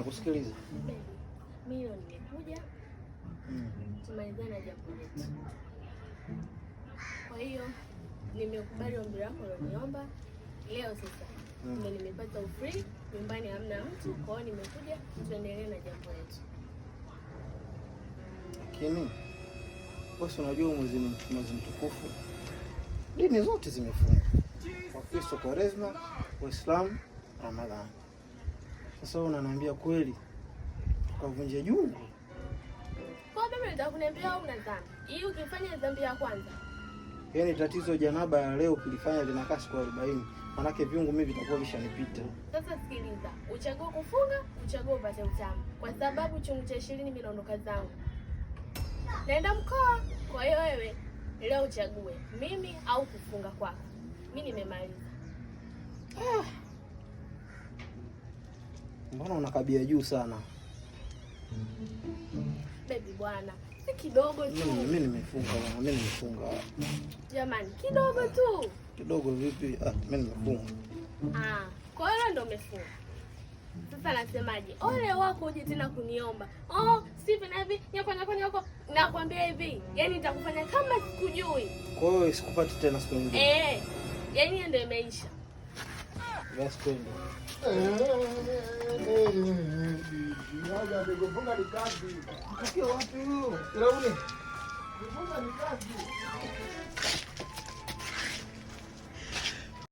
nakusikiliza. Mimi leo nimekuja tumalizane na jambo letu. Kwa hiyo nimekubali ombi lako ulioniomba. Leo sasa nimepata free, nyumbani hamna mtu, kwa hiyo nimekuja tuendelee na jambo letu. Lakini bosi, unajua mwezi mtukufu dini zote zimefunga. Wakristo Kwaresma, Waislamu Ramadhani. Sasa wewe unaniambia kweli tukavunje jungu? Kwa mimi nataka kuniambia au una dhambi? Hii ukifanya dhambi ya kwanza. Yaani tatizo janaba ya leo kulifanya linakaa siku 40. Manake viungu mimi vitakuwa vishanipita. Sasa sikiliza, uchague kufunga, uchague upate utamu. Kwa sababu chungu cha 20 mimi naondoka zangu. Naenda mkoa, kwa hiyo wewe leo uchague mimi au kufunga kwako. Mimi nimemaliza. Mbona unakabia juu sana? Baby bwana, si kidogo tu. Mimi nimefunga bwana, mimi nimefunga. Jamani, kidogo tu. Kidogo vipi? Mimi nimefunga. Kwa hiyo ndio umefunga. Sasa nasemaje? Ole wako uje tena kuniomba. Steve na hivi, nyako. Nakwambia hivi, yani nitakufanya kama sikujui. Kwa hiyo sikupati tena siku nyingine. Yani ndio imeisha. Basi kwenda. Ngoja nikufunga ni kazi. Ukiwa wapi huyo? Ila ule. Kufunga ni kazi.